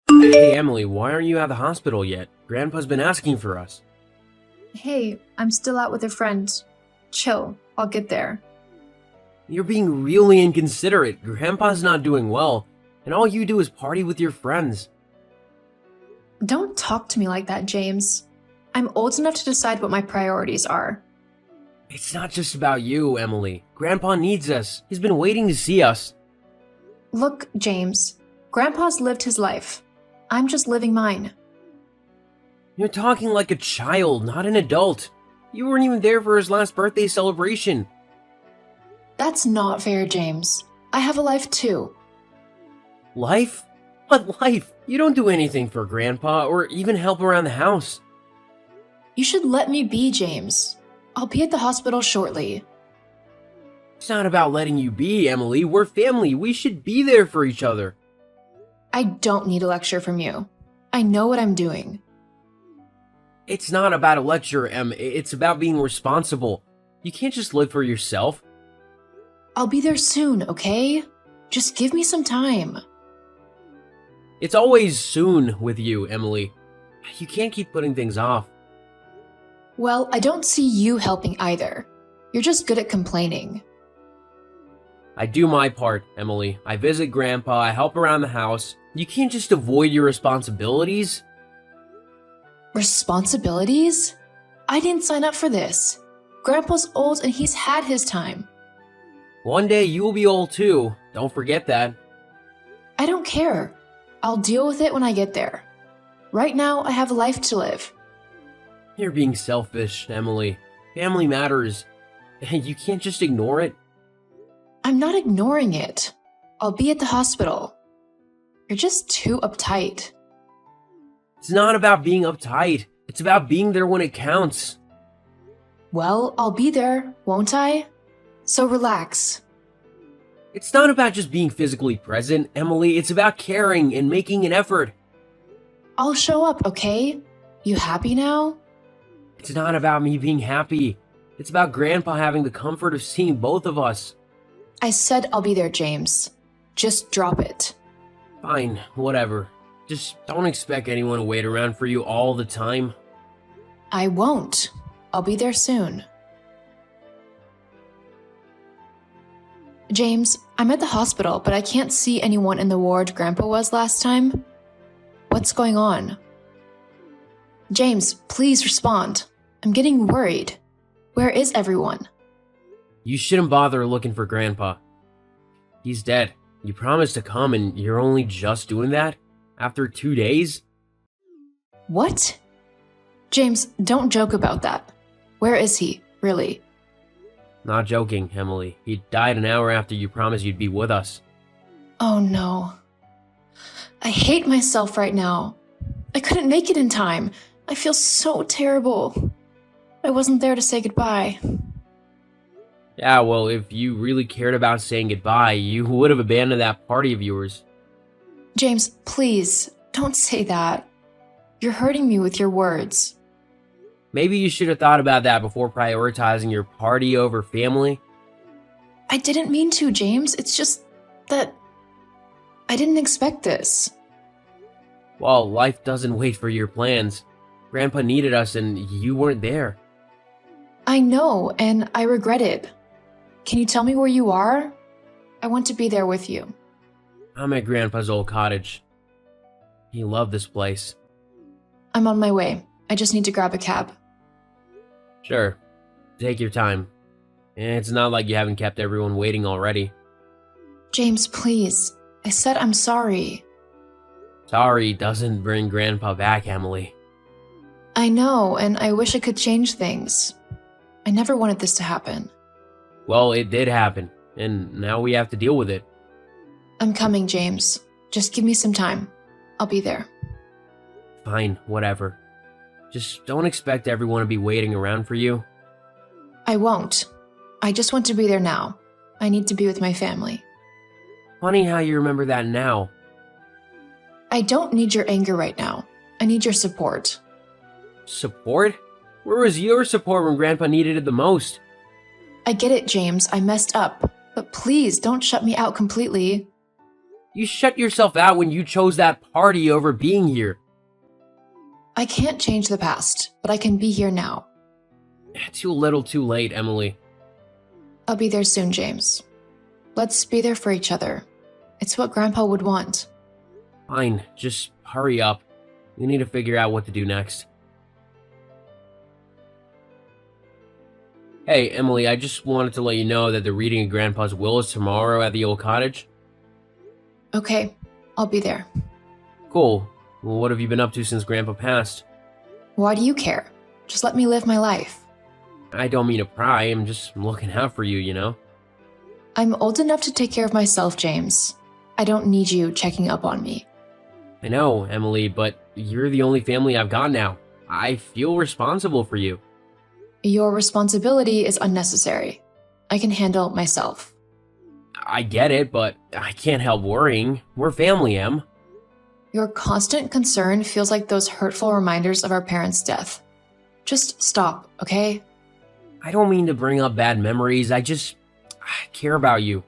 Hey Emily, why aren't you at the hospital yet? Grandpa's been asking for us. Hey, I'm still out with a friend. Chill, I'll get there. You're being really inconsiderate. Grandpa's not doing well, and all you do is party with your friends. Don't talk to me like that, James. I'm old enough to decide what my priorities are. It's not just about you, Emily. Grandpa needs us. He's been waiting to see us. Look, James, Grandpa's lived his life. I'm just living mine. You're talking like a child, not an adult. You weren't even there for his last birthday celebration. That's not fair, James. I have a life too. Life? What life? You don't do anything for Grandpa or even help around the house. You should let me be, James. I'll be at the hospital shortly. It's not about letting you be, Emily. We're family. We should be there for each other. I don't need a lecture from you. I know what I'm doing. It's not about a lecture, Em. It's about being responsible. You can't just live for yourself. I'll be there soon, okay? Just give me some time. It's always soon with you, Emily. You can't keep putting things off. Well, I don't see you helping either. You're just good at complaining. I do my part, Emily. I visit Grandpa, I help around the house. You can't just avoid your responsibilities. Responsibilities? I didn't sign up for this. Grandpa's old and he's had his time. One day you will be old too. Don't forget that. I don't care. I'll deal with it when I get there. Right now, I have a life to live. You're being selfish, Emily. Family matters. You can't just ignore it. I'm not ignoring it. I'll be at the hospital. You're just too uptight. It's not about being uptight. It's about being there when it counts. Well, I'll be there, won't I? So relax. It's not about just being physically present, Emily. It's about caring and making an effort. I'll show up, okay? You happy now? It's not about me being happy. It's about Grandpa having the comfort of seeing both of us. I said I'll be there, James. Just drop it. Fine, whatever. Just don't expect anyone to wait around for you all the time. I won't. I'll be there soon. James, I'm at the hospital, but I can't see anyone in the ward Grandpa was last time. What's going on? James, please respond. I'm getting worried. Where is everyone? You shouldn't bother looking for Grandpa. He's dead. You promised to come and you're only just doing that? After 2 days? What? James, don't joke about that. Where is he, really? Not joking, Emily. He died an hour after you promised you'd be with us. Oh no. I hate myself right now. I couldn't make it in time. I feel so terrible. I wasn't there to say goodbye. Yeah, well, if you really cared about saying goodbye, you would have abandoned that party of yours. James, please, don't say that. You're hurting me with your words. Maybe you should have thought about that before prioritizing your party over family. I didn't mean to, James. It's just that I didn't expect this. Well, life doesn't wait for your plans. Grandpa needed us and you weren't there. I know, and I regret it. Can you tell me where you are? I want to be there with you. I'm at Grandpa's old cottage. He loved this place. I'm on my way. I just need to grab a cab. Sure, take your time. It's not like you haven't kept everyone waiting already. James, please. I said I'm sorry. Sorry doesn't bring Grandpa back, Emily. I know, and I wish I could change things. I never wanted this to happen. Well, it did happen, and now we have to deal with it. I'm coming, James. Just give me some time. I'll be there. Fine, whatever. Just don't expect everyone to be waiting around for you. I won't. I just want to be there now. I need to be with my family. Funny how you remember that now. I don't need your anger right now. I need your support. Support? Where was your support when Grandpa needed it the most? I get it, James. I messed up. But please don't shut me out completely. You shut yourself out when you chose that party over being here. I can't change the past, but I can be here now. Too little too late, Emily. I'll be there soon, James. Let's be there for each other. It's what Grandpa would want. Fine, just hurry up. We need to figure out what to do next. Hey, Emily, I just wanted to let you know that the reading of Grandpa's will is tomorrow at the old cottage. Okay, I'll be there. Cool. Well, what have you been up to since Grandpa passed? Why do you care? Just let me live my life. I don't mean to pry, I'm just looking out for you, you know? I'm old enough to take care of myself, James. I don't need you checking up on me. I know, Emily, but you're the only family I've got now. I feel responsible for you. Your responsibility is unnecessary. I can handle myself. I get it, but I can't help worrying. We're family, Em. Your constant concern feels like those hurtful reminders of our parents' death. Just stop, okay? I don't mean to bring up bad memories, I care about you.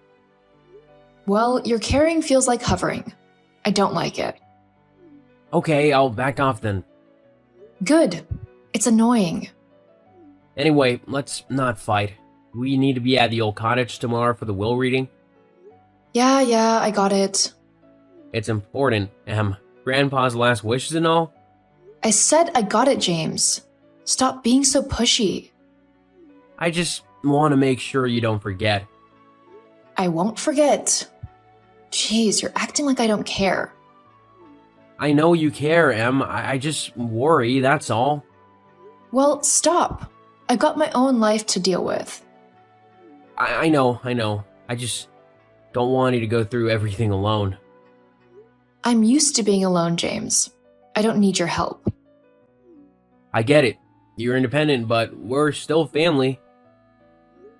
Well, your caring feels like hovering. I don't like it. Okay, I'll back off then. Good. It's annoying. Anyway, let's not fight. We need to be at the old cottage tomorrow for the will reading. Yeah, I got it. It's important, Em. Grandpa's last wishes and all. I said I got it, James. Stop being so pushy. I just want to make sure you don't forget. I won't forget. Jeez, you're acting like I don't care. I know you care, Em. I just worry, that's all. Well, stop. I've got my own life to deal with. I know. I just don't want you to go through everything alone. I'm used to being alone, James. I don't need your help. I get it. You're independent, but we're still family.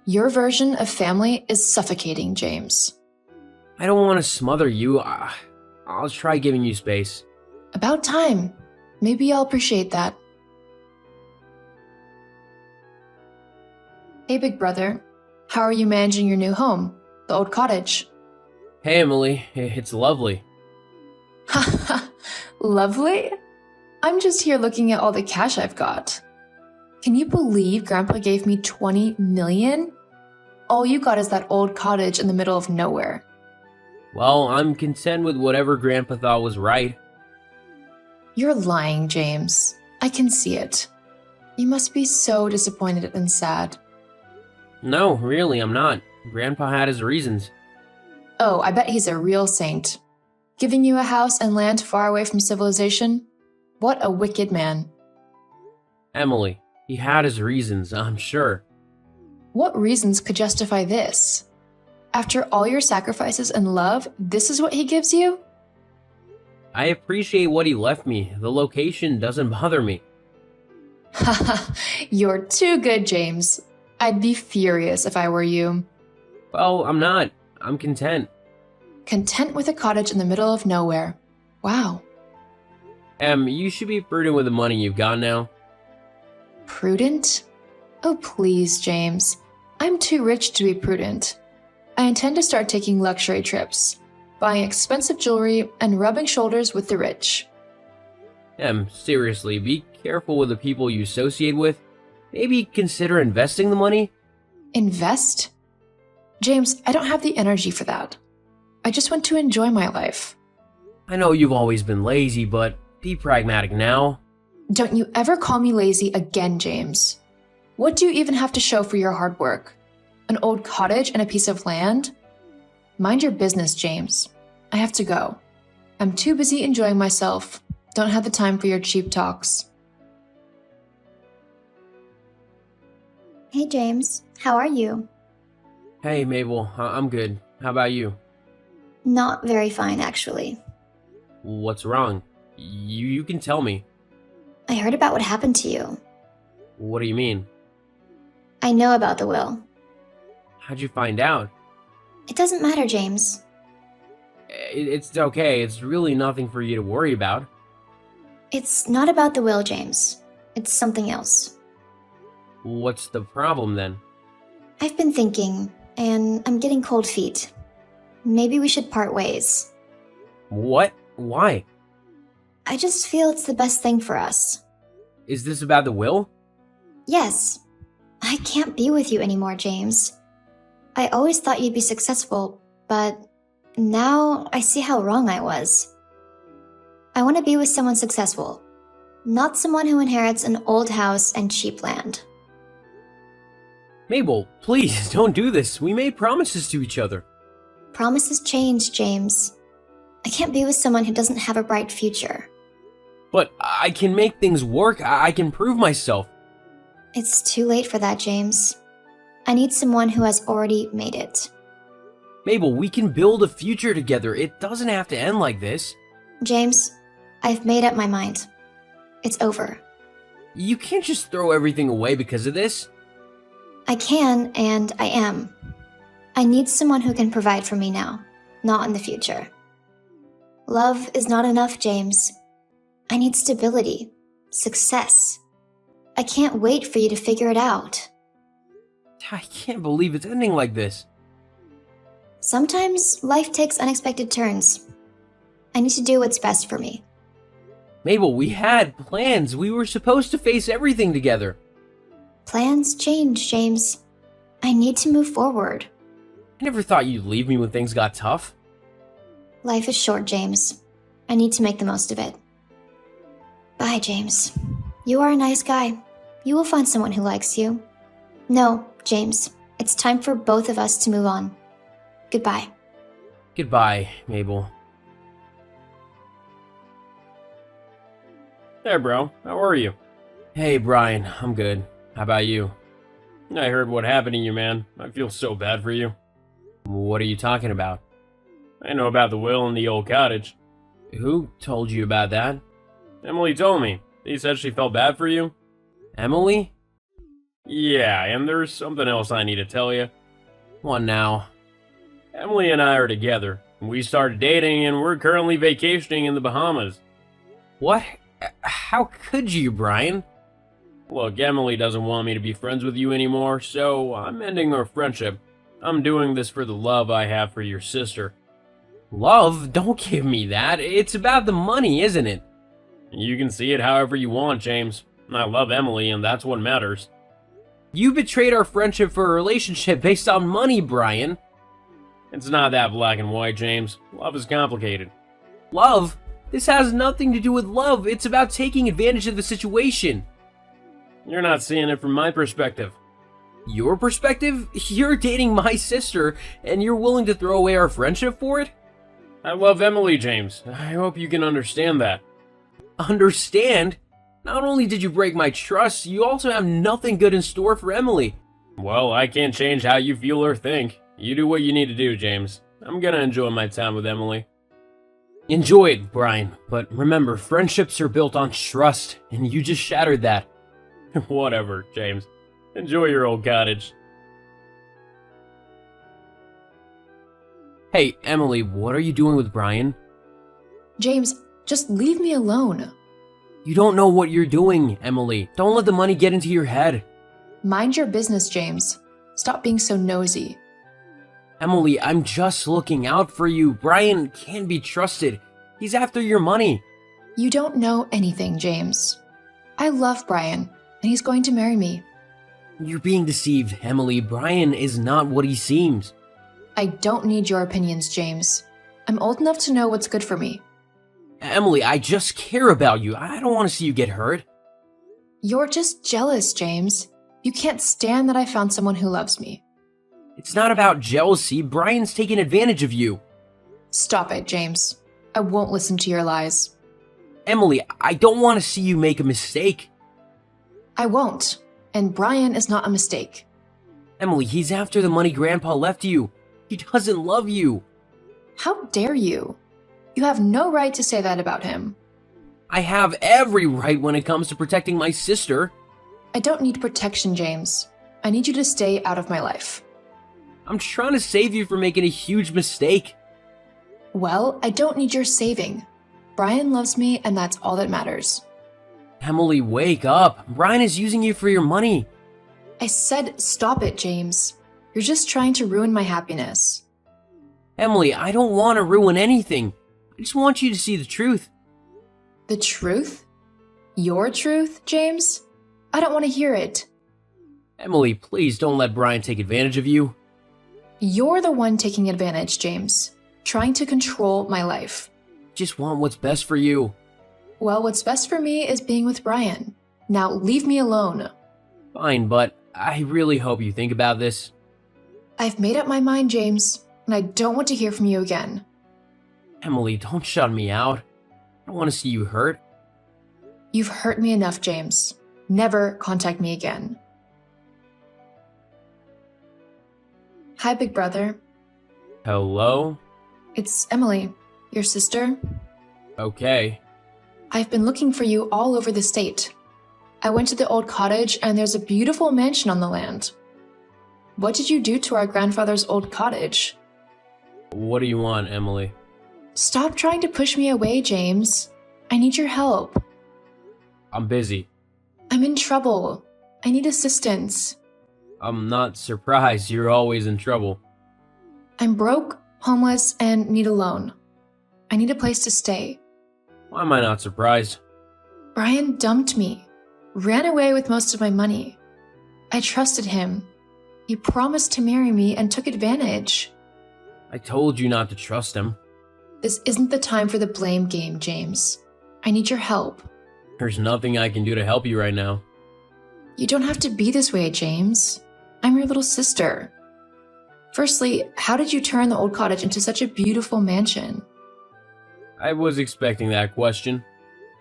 Your version of family is suffocating, James. I don't want to smother you. I'll try giving you space. About time. Maybe I'll appreciate that. Hey, big brother. How are you managing your new home, the old cottage? Hey, Emily. It's lovely. Haha, lovely? I'm just here looking at all the cash I've got. Can you believe Grandpa gave me 20 million? All you got is that old cottage in the middle of nowhere. Well, I'm content with whatever Grandpa thought was right. You're lying, James. I can see it. You must be so disappointed and sad. No, really, I'm not. Grandpa had his reasons. Oh, I bet he's a real saint. Giving you a house and land far away from civilization? What a wicked man. Emily, he had his reasons, I'm sure. What reasons could justify this? After all your sacrifices and love, this is what he gives you? I appreciate what he left me. The location doesn't bother me. Haha, you're too good, James. I'd be furious if I were you. Well, I'm not. I'm content. Content with a cottage in the middle of nowhere. Wow. Em, you should be prudent with the money you've got now. Prudent? Oh, please, James. I'm too rich to be prudent. I intend to start taking luxury trips, buying expensive jewelry, and rubbing shoulders with the rich. Em, seriously, be careful with the people you associate with. Maybe consider investing the money? Invest? James, I don't have the energy for that. I just want to enjoy my life. I know you've always been lazy, but be pragmatic now. Don't you ever call me lazy again, James. What do you even have to show for your hard work? An old cottage and a piece of land? Mind your business, James. I have to go. I'm too busy enjoying myself. Don't have the time for your cheap talks. Hey James, how are you? Hey, Mabel, I'm good. How about you? Not very fine, actually. What's wrong? You can tell me. I heard about what happened to you. What do you mean? I know about the will. How'd you find out? It doesn't matter, James. It's okay. It's really nothing for you to worry about. It's not about the will, James. It's something else. What's the problem then? I've been thinking, and I'm getting cold feet. Maybe we should part ways. What? Why? I just feel it's the best thing for us. Is this about the will? Yes. I can't be with you anymore, James. I always thought you'd be successful, but now I see how wrong I was. I want to be with someone successful, not someone who inherits an old house and cheap land. Mabel, please don't do this. We made promises to each other. Promises change, James. I can't be with someone who doesn't have a bright future. But I can make things work. I can prove myself. It's too late for that, James. I need someone who has already made it. Mabel, we can build a future together. It doesn't have to end like this. James, I've made up my mind. It's over. You can't just throw everything away because of this. I can, and I am. I need someone who can provide for me now, not in the future. Love is not enough, James. I need stability, success. I can't wait for you to figure it out. I can't believe it's ending like this. Sometimes life takes unexpected turns. I need to do what's best for me. Mabel, we had plans. We were supposed to face everything together. Plans change, James. I need to move forward. I never thought you'd leave me when things got tough. Life is short, James. I need to make the most of it. Bye, James. You are a nice guy. You will find someone who likes you. No, James. It's time for both of us to move on. Goodbye. Goodbye, Mabel. There, bro. How are you? Hey, Brian. I'm good. How about you? I heard what happened to you, man. I feel so bad for you. What are you talking about? I know about the will in the old cottage. Who told you about that? Emily told me. She said she felt bad for you. Emily? Yeah, and there's something else I need to tell you. What now? Emily and I are together. We started dating and we're currently vacationing in the Bahamas. What? How could you, Brian? Look, Emily doesn't want me to be friends with you anymore, so I'm ending our friendship. I'm doing this for the love I have for your sister. Love? Don't give me that. It's about the money, isn't it? You can see it however you want, James. I love Emily, and that's what matters. You betrayed our friendship for a relationship based on money, Brian. It's not that black and white, James. Love is complicated. Love? This has nothing to do with love. It's about taking advantage of the situation. You're not seeing it from my perspective. Your perspective? You're dating my sister, and you're willing to throw away our friendship for it? I love Emily, James. I hope you can understand that. Understand? Not only did you break my trust, you also have nothing good in store for Emily. Well, I can't change how you feel or think. You do what you need to do, James. I'm gonna enjoy my time with Emily. Enjoy it, Brian, but remember, friendships are built on trust, and you just shattered that. Whatever, James. Enjoy your old cottage. Hey, Emily, what are you doing with Brian? James, just leave me alone. You don't know what you're doing, Emily. Don't let the money get into your head. Mind your business, James. Stop being so nosy. Emily, I'm just looking out for you. Brian can't be trusted. He's after your money. You don't know anything, James. I love Brian, and he's going to marry me. You're being deceived, Emily. Brian is not what he seems. I don't need your opinions, James. I'm old enough to know what's good for me. Emily, I just care about you. I don't want to see you get hurt. You're just jealous, James. You can't stand that I found someone who loves me. It's not about jealousy. Brian's taking advantage of you. Stop it, James. I won't listen to your lies. Emily, I don't want to see you make a mistake. I won't. And Brian is not a mistake. Emily, he's after the money Grandpa left you. He doesn't love you. How dare you? You have no right to say that about him. I have every right when it comes to protecting my sister. I don't need protection, James. I need you to stay out of my life. I'm trying to save you from making a huge mistake. Well, I don't need your saving. Brian loves me, and that's all that matters. Emily, wake up. Brian is using you for your money. I said stop it, James. You're just trying to ruin my happiness. Emily, I don't want to ruin anything. I just want you to see the truth. The truth? Your truth, James? I don't want to hear it. Emily, please don't let Brian take advantage of you. You're the one taking advantage, James. Trying to control my life. Just want what's best for you. Well, what's best for me is being with Brian. Now leave me alone. Fine, but I really hope you think about this. I've made up my mind, James, and I don't want to hear from you again. Emily, don't shut me out. I don't want to see you hurt. You've hurt me enough, James. Never contact me again. Hi, big brother. Hello? It's Emily, your sister. Okay. I've been looking for you all over the state. I went to the old cottage and there's a beautiful mansion on the land. What did you do to our grandfather's old cottage? What do you want, Emily? Stop trying to push me away, James. I need your help. I'm busy. I'm in trouble. I need assistance. I'm not surprised. You're always in trouble. I'm broke, homeless, and need a loan. I need a place to stay. Why am I not surprised? Brian dumped me, ran away with most of my money. I trusted him. He promised to marry me and took advantage. I told you not to trust him. This isn't the time for the blame game, James. I need your help. There's nothing I can do to help you right now. You don't have to be this way, James. I'm your little sister. Firstly, how did you turn the old cottage into such a beautiful mansion? I was expecting that question.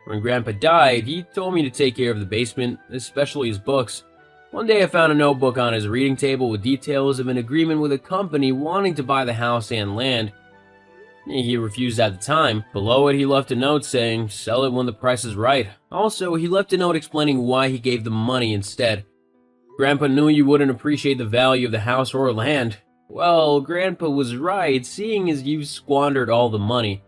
When Grandpa died, he told me to take care of the basement, especially his books. One day I found a notebook on his reading table with details of an agreement with a company wanting to buy the house and land. He refused at the time. Below it, he left a note saying, "Sell it when the price is right." Also, he left a note explaining why he gave the money instead. Grandpa knew you wouldn't appreciate the value of the house or land. Well, Grandpa was right, seeing as you squandered all the money.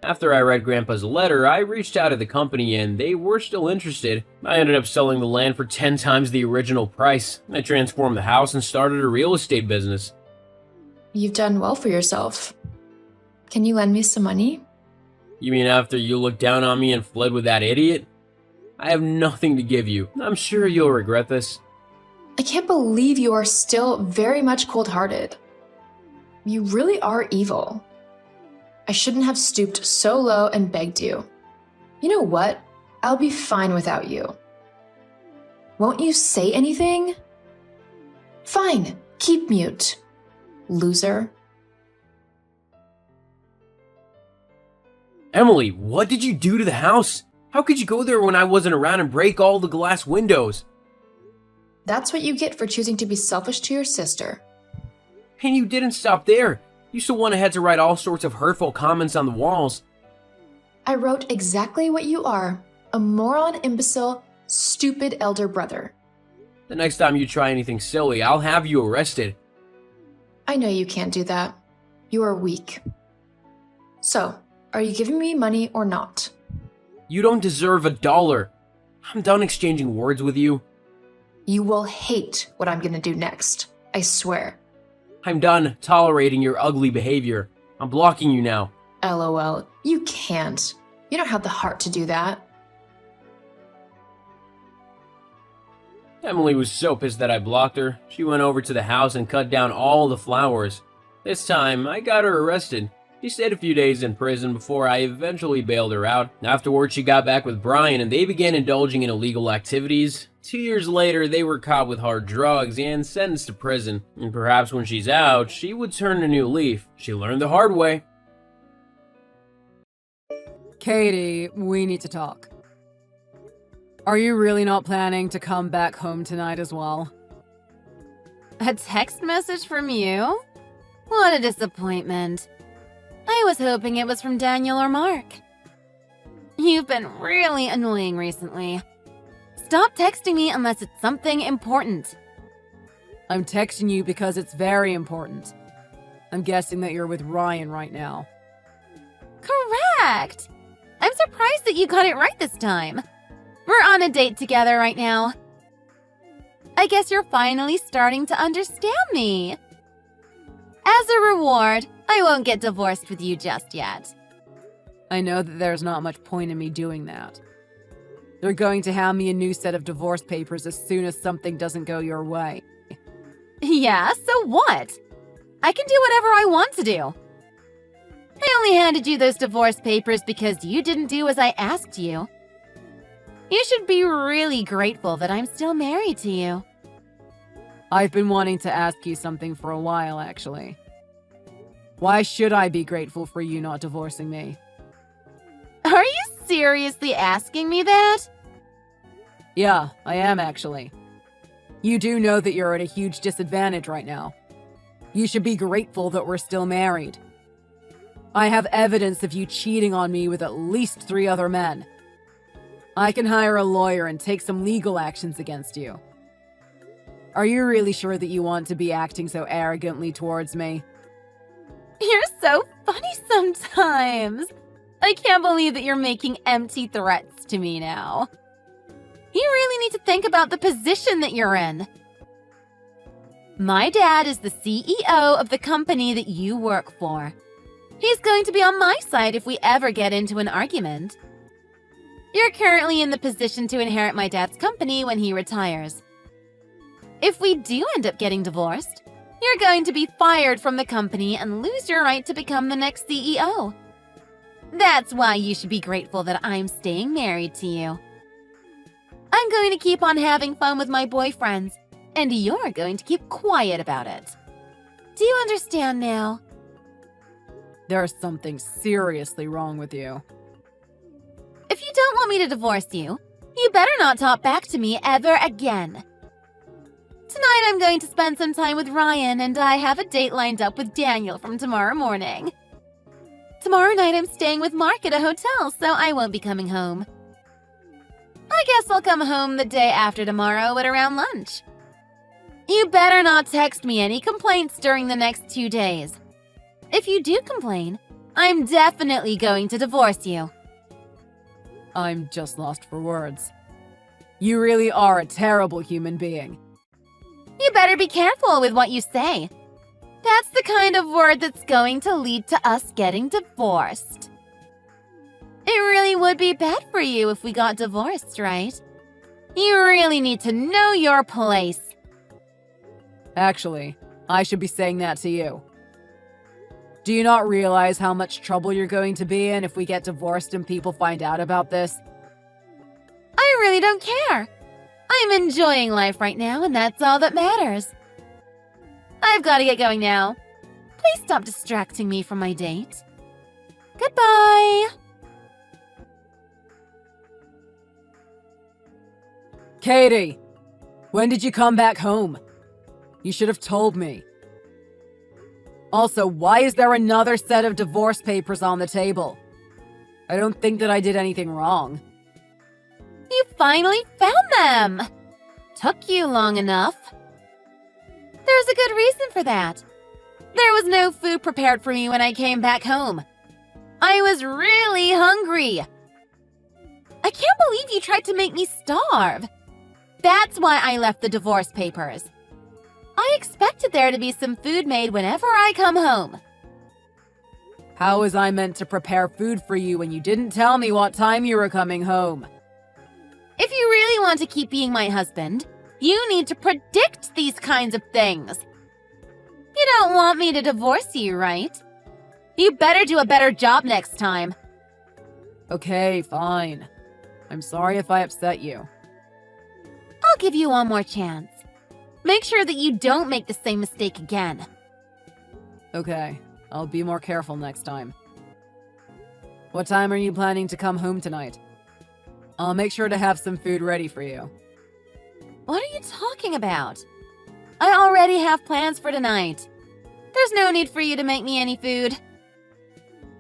After I read Grandpa's letter, I reached out to the company and they were still interested. I ended up selling the land for 10 times the original price. I transformed the house and started a real estate business. You've done well for yourself. Can you lend me some money? You mean after you looked down on me and fled with that idiot? I have nothing to give you. I'm sure you'll regret this. I can't believe you are still very much cold-hearted. You really are evil. I shouldn't have stooped so low and begged you. You know what? I'll be fine without you. Won't you say anything? Fine, keep mute. Loser. Emily, what did you do to the house? How could you go there when I wasn't around and break all the glass windows? That's what you get for choosing to be selfish to your sister. And you didn't stop there. You still went ahead to write all sorts of hurtful comments on the walls. I wrote exactly what you are, a moron, imbecile, stupid elder brother. The next time you try anything silly, I'll have you arrested. I know you can't do that. You are weak. So, are you giving me money or not? You don't deserve $1. I'm done exchanging words with you. You will hate what I'm gonna do next. I swear. I'm done tolerating your ugly behavior. I'm blocking you now. LOL. You can't. You don't have the heart to do that. Emily was so pissed that I blocked her. She went over to the house and cut down all the flowers. This time, I got her arrested. She stayed a few days in prison before I eventually bailed her out. Afterwards, she got back with Brian and they began indulging in illegal activities. 2 years later, they were caught with hard drugs and sentenced to prison. And perhaps when she's out, she would turn a new leaf. She learned the hard way. Katie, we need to talk. Are you really not planning to come back home tonight as well? A text message from you? What a disappointment. I was hoping it was from Daniel or Mark. You've been really annoying recently. Stop texting me unless it's something important. I'm texting you because it's very important. I'm guessing that you're with Ryan right now. Correct! I'm surprised that you got it right this time. We're on a date together right now. I guess you're finally starting to understand me. As a reward, I won't get divorced with you just yet. I know that there's not much point in me doing that. They're going to hand me a new set of divorce papers as soon as something doesn't go your way. Yeah, so what? I can do whatever I want to do. I only handed you those divorce papers because you didn't do as I asked you. You should be really grateful that I'm still married to you. I've been wanting to ask you something for a while, actually. Why should I be grateful for you not divorcing me? Are you seriously asking me that? Yeah, I am actually. You do know that you're at a huge disadvantage right now. You should be grateful that we're still married. I have evidence of you cheating on me with at least 3 other men. I can hire a lawyer and take some legal actions against you. Are you really sure that you want to be acting so arrogantly towards me? You're so funny sometimes. I can't believe that you're making empty threats to me now. You really need to think about the position that you're in. My dad is the CEO of the company that you work for. He's going to be on my side if we ever get into an argument. You're currently in the position to inherit my dad's company when he retires. If we do end up getting divorced, you're going to be fired from the company and lose your right to become the next CEO. That's why you should be grateful that I'm staying married to you. I'm going to keep on having fun with my boyfriends, and you're going to keep quiet about it. Do you understand now? There's something seriously wrong with you. If you don't want me to divorce you, you better not talk back to me ever again. Tonight I'm going to spend some time with Ryan, and I have a date lined up with Daniel from tomorrow morning. Tomorrow night I'm staying with Mark at a hotel, so I won't be coming home. I guess I'll come home the day after tomorrow at around lunch. You better not text me any complaints during the next 2 days. If you do complain, I'm definitely going to divorce you. I'm just lost for words. You really are a terrible human being. You better be careful with what you say. That's the kind of word that's going to lead to us getting divorced. It really would be bad for you if we got divorced, right? You really need to know your place. Actually, I should be saying that to you. Do you not realize how much trouble you're going to be in if we get divorced and people find out about this? I really don't care. I'm enjoying life right now, and that's all that matters. I've got to get going now. Please stop distracting me from my date. Goodbye. Katie! When did you come back home? You should have told me. Also, why is there another set of divorce papers on the table? I don't think that I did anything wrong. You finally found them! Took you long enough. There's a good reason for that. There was no food prepared for me when I came back home. I was really hungry. I can't believe you tried to make me starve. That's why I left the divorce papers. I expected there to be some food made whenever I come home. How was I meant to prepare food for you when you didn't tell me what time you were coming home? If you really want to keep being my husband, you need to predict these kinds of things. You don't want me to divorce you, right? You better do a better job next time. Okay, fine. I'm sorry if I upset you. I'll give you one more chance. Make sure that you don't make the same mistake again. Okay, I'll be more careful next time. What time are you planning to come home tonight? I'll make sure to have some food ready for you. What are you talking about? I already have plans for tonight. There's no need for you to make me any food.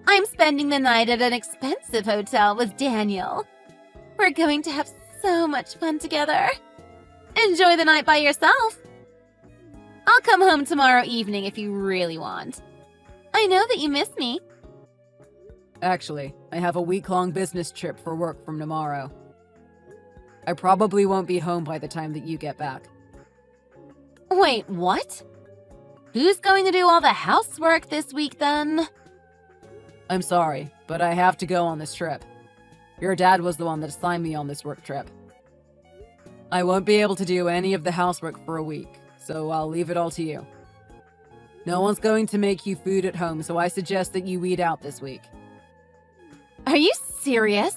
I'm spending the night at an expensive hotel with Daniel. We're going to have so much fun together. Enjoy the night by yourself. I'll come home tomorrow evening if you really want. I know that you miss me. Actually, I have a week-long business trip for work from tomorrow. I probably won't be home by the time that you get back. Wait, what? Who's going to do all the housework this week then? I'm sorry, but I have to go on this trip. Your dad was the one that assigned me on this work trip. I won't be able to do any of the housework for a week, so I'll leave it all to you. No one's going to make you food at home, so I suggest that you eat out this week. Are you serious?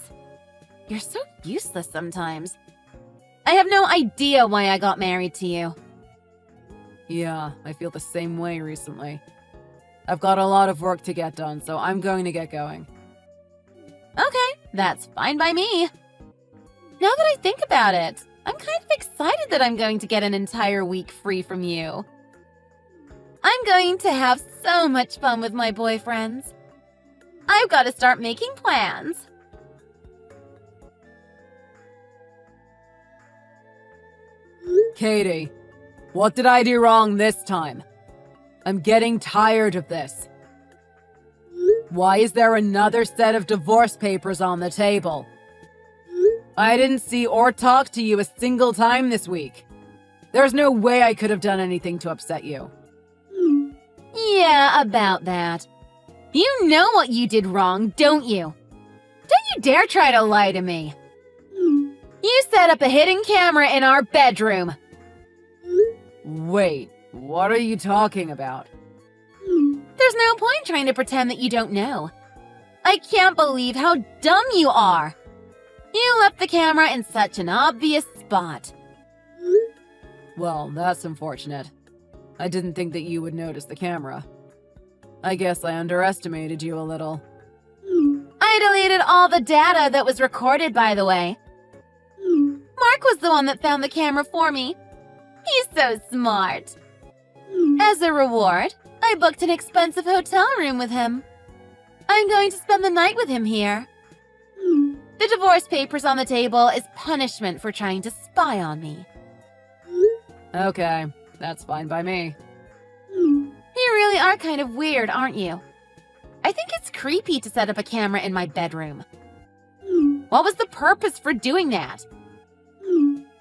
You're so useless sometimes. I have no idea why I got married to you. Yeah, I feel the same way recently. I've got a lot of work to get done, so I'm going to get going. Okay, that's fine by me. Now that I think about it, I'm kind of excited that I'm going to get an entire week free from you. I'm going to have so much fun with my boyfriends. I've got to start making plans. Katie, what did I do wrong this time? I'm getting tired of this. Why is there another set of divorce papers on the table? I didn't see or talk to you a single time this week. There's no way I could have done anything to upset you. Yeah, about that. You know what you did wrong, don't you? Don't you dare try to lie to me. You set up a hidden camera in our bedroom. Wait, what are you talking about? There's no point trying to pretend that you don't know. I can't believe how dumb you are. You left the camera in such an obvious spot. Well, that's unfortunate. I didn't think that you would notice the camera. I guess I underestimated you a little. I deleted all the data that was recorded, by the way. Mark was the one that found the camera for me. He's so smart. As a reward, I booked an expensive hotel room with him. I'm going to spend the night with him here. The divorce papers on the table is punishment for trying to spy on me. Okay, that's fine by me. You really are kind of weird, aren't you? I think it's creepy to set up a camera in my bedroom. What was the purpose for doing that?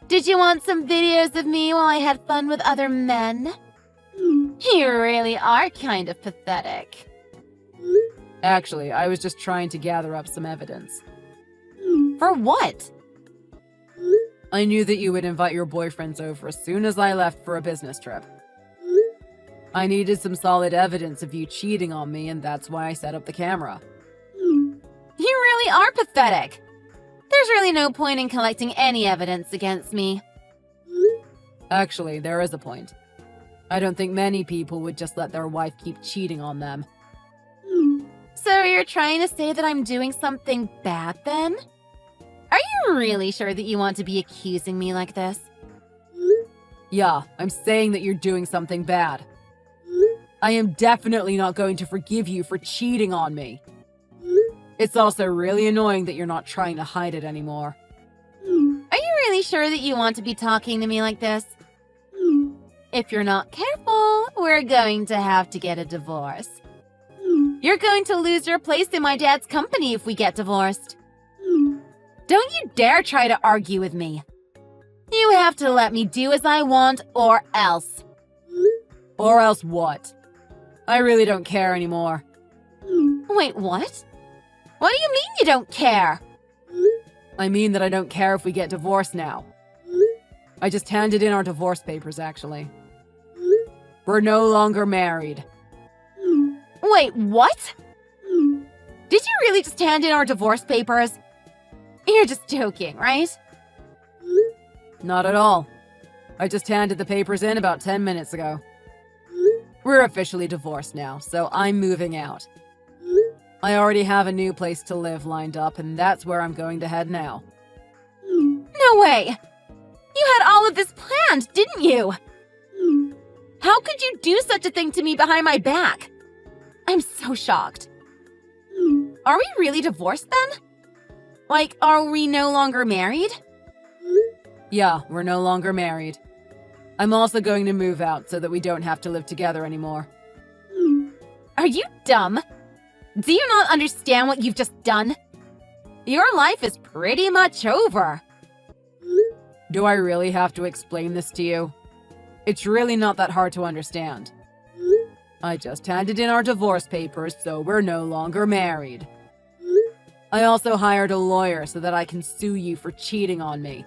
Did you want some videos of me while I had fun with other men? You really are kind of pathetic. Actually, I was just trying to gather up some evidence. For what? I knew that you would invite your boyfriends over as soon as I left for a business trip. I needed some solid evidence of you cheating on me, and that's why I set up the camera. You really are pathetic. There's really no point in collecting any evidence against me. Actually, there is a point. I don't think many people would just let their wife keep cheating on them. So you're trying to say that I'm doing something bad then? Are you really sure that you want to be accusing me like this? Yeah, I'm saying that you're doing something bad. I am definitely not going to forgive you for cheating on me. It's also really annoying that you're not trying to hide it anymore. Are you really sure that you want to be talking to me like this? If you're not careful, we're going to have to get a divorce. You're going to lose your place in my dad's company if we get divorced. Don't you dare try to argue with me. You have to let me do as I want or else. Or else what? I really don't care anymore. Wait, what? What do you mean you don't care? I mean that I don't care if we get divorced now. I just handed in our divorce papers, actually. We're no longer married. Wait, what? Did you really just hand in our divorce papers? You're just joking, right? Not at all. I just handed the papers in about 10 minutes ago. We're officially divorced now, so I'm moving out. I already have a new place to live lined up, and that's where I'm going to head now. No way! You had all of this planned, didn't you? How could you do such a thing to me behind my back? I'm so shocked. Are we really divorced then? Like, are we no longer married? Yeah, we're no longer married. I'm also going to move out so that we don't have to live together anymore. Are you dumb? Do you not understand what you've just done? Your life is pretty much over. Do I really have to explain this to you? It's really not that hard to understand. I just handed in our divorce papers, so we're no longer married. I also hired a lawyer so that I can sue you for cheating on me.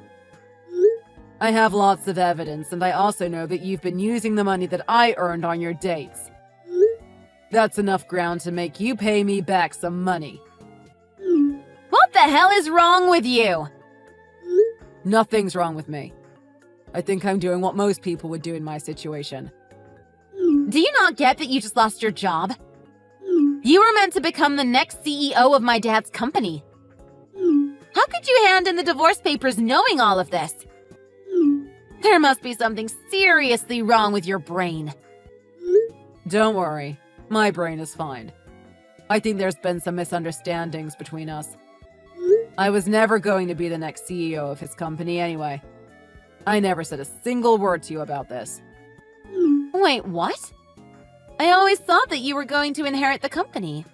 I have lots of evidence, and I also know that you've been using the money that I earned on your dates. That's enough ground to make you pay me back some money. What the hell is wrong with you? Nothing's wrong with me. I think I'm doing what most people would do in my situation. Do you not get that you just lost your job? You were meant to become the next CEO of my dad's company. How could you hand in the divorce papers knowing all of this? There must be something seriously wrong with your brain. Don't worry, my brain is fine. I think there's been some misunderstandings between us. I was never going to be the next CEO of his company anyway. I never said a single word to you about this. Wait, what? I always thought that you were going to inherit the company.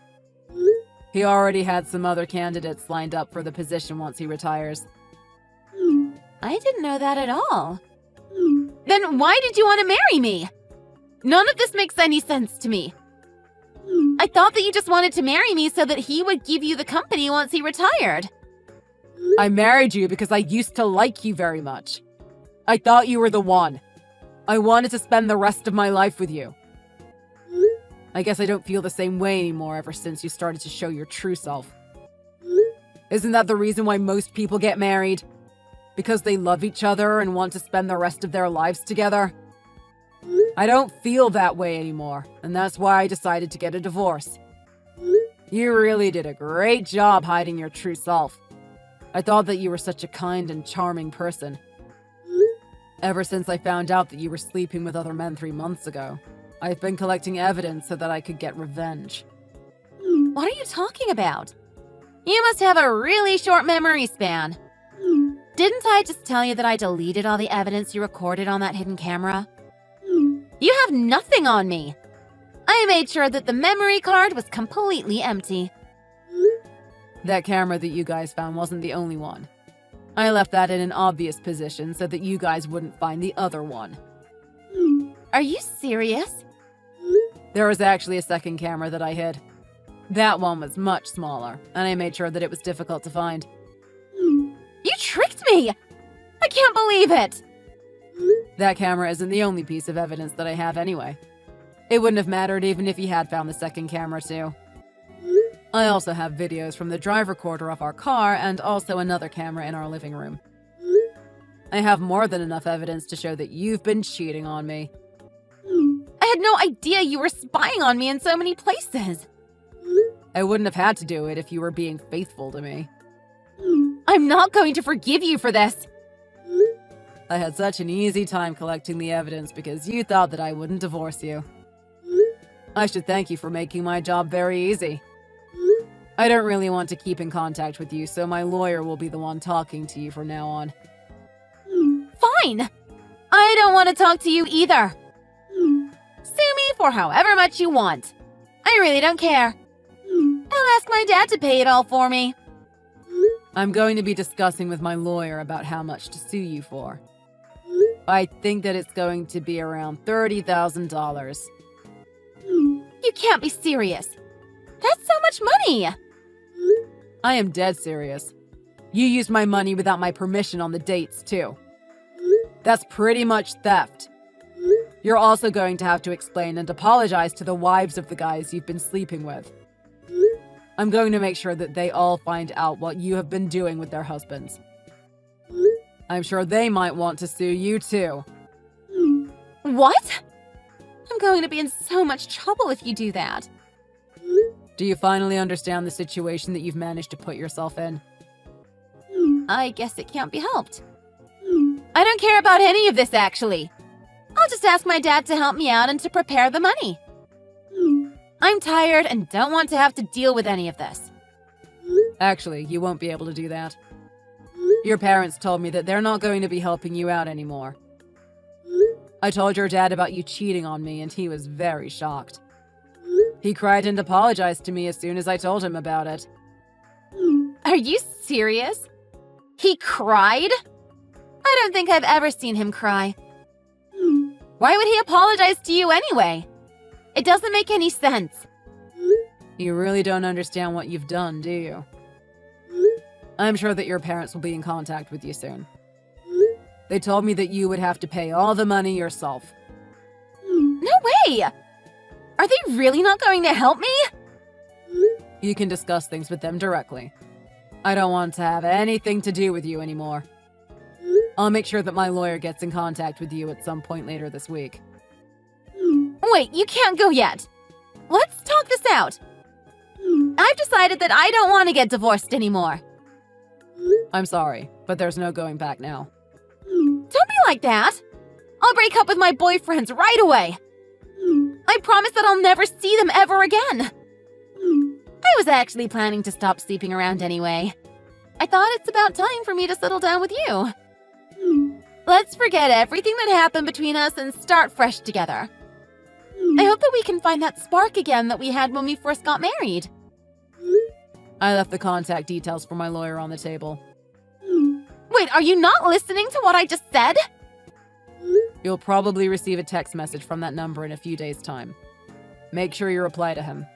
He already had some other candidates lined up for the position once he retires. I didn't know that at all. Then why did you want to marry me? None of this makes any sense to me. I thought that you just wanted to marry me so that he would give you the company once he retired. I married you because I used to like you very much. I thought you were the one. I wanted to spend the rest of my life with you. I guess I don't feel the same way anymore ever since you started to show your true self. Isn't that the reason why most people get married? Because they love each other and want to spend the rest of their lives together? I don't feel that way anymore, and that's why I decided to get a divorce. You really did a great job hiding your true self. I thought that you were such a kind and charming person. Ever since I found out that you were sleeping with other men 3 months ago, I've been collecting evidence so that I could get revenge. What are you talking about? You must have a really short memory span. Didn't I just tell you that I deleted all the evidence you recorded on that hidden camera? You have nothing on me. I made sure that the memory card was completely empty. That camera that you guys found wasn't the only one. I left that in an obvious position so that you guys wouldn't find the other one. Are you serious? There was actually a second camera that I hid. That one was much smaller, and I made sure that it was difficult to find. You tricked me! I can't believe it! That camera isn't the only piece of evidence that I have anyway. It wouldn't have mattered even if you had found the second camera too. I also have videos from the drive recorder of our car and also another camera in our living room. I have more than enough evidence to show that you've been cheating on me. I had no idea you were spying on me in so many places. I wouldn't have had to do it if you were being faithful to me. I'm not going to forgive you for this. I had such an easy time collecting the evidence because you thought that I wouldn't divorce you. I should thank you for making my job very easy. I don't really want to keep in contact with you, so my lawyer will be the one talking to you from now on. Fine. I don't want to talk to you either. Sue me for however much you want. I really don't care. I'll ask my dad to pay it all for me. I'm going to be discussing with my lawyer about how much to sue you for. I think that it's going to be around $30,000. You can't be serious. That's so much money. I am dead serious. You used my money without my permission on the dates, too. That's pretty much theft. You're also going to have to explain and apologize to the wives of the guys you've been sleeping with. I'm going to make sure that they all find out what you have been doing with their husbands. I'm sure they might want to sue you, too. What? I'm going to be in so much trouble if you do that. Do you finally understand the situation that you've managed to put yourself in? I guess it can't be helped. I don't care about any of this, actually. I'll just ask my dad to help me out and to prepare the money. I'm tired and don't want to have to deal with any of this. Actually, you won't be able to do that. Your parents told me that they're not going to be helping you out anymore. I told your dad about you cheating on me and he was very shocked. He cried and apologized to me as soon as I told him about it. Are you serious? He cried? I don't think I've ever seen him cry. Why would he apologize to you anyway? It doesn't make any sense. You really don't understand what you've done, do you? I'm sure that your parents will be in contact with you soon. They told me that you would have to pay all the money yourself. No way! Are they really not going to help me? You can discuss things with them directly. I don't want to have anything to do with you anymore. I'll make sure that my lawyer gets in contact with you at some point later this week. Wait, you can't go yet. Let's talk this out. I've decided that I don't want to get divorced anymore. I'm sorry, but there's no going back now. Don't be like that. I'll break up with my boyfriends right away. I promise that I'll never see them ever again. I was actually planning to stop sleeping around anyway. I thought it's about time for me to settle down with you. Let's forget everything that happened between us and start fresh together. I hope that we can find that spark again that we had when we first got married. I left the contact details for my lawyer on the table. Wait, are you not listening to what I just said? You'll probably receive a text message from that number in a few days' time. Make sure you reply to him.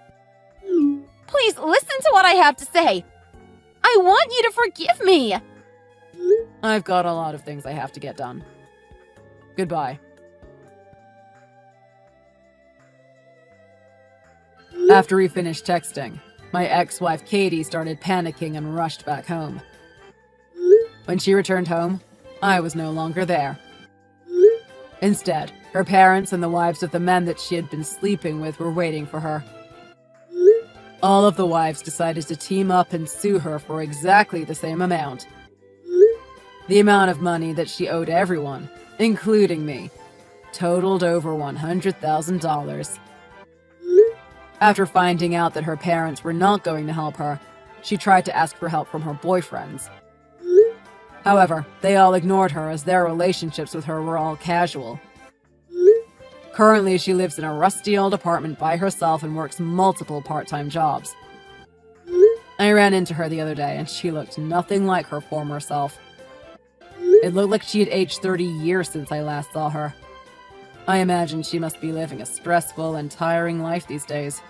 Please listen to what I have to say. I want you to forgive me. I've got a lot of things I have to get done. Goodbye. After we finished texting, my ex-wife Katie started panicking and rushed back home. When she returned home, I was no longer there. Instead, her parents and the wives of the men that she had been sleeping with were waiting for her. All of the wives decided to team up and sue her for exactly the same amount. The amount of money that she owed everyone, including me, totaled over $100,000. After finding out that her parents were not going to help her, she tried to ask for help from her boyfriends. However, they all ignored her as their relationships with her were all casual. Currently, she lives in a rusty old apartment by herself and works multiple part-time jobs. I ran into her the other day and she looked nothing like her former self. It looked like she had aged 30 years since I last saw her. I imagine she must be living a stressful and tiring life these days.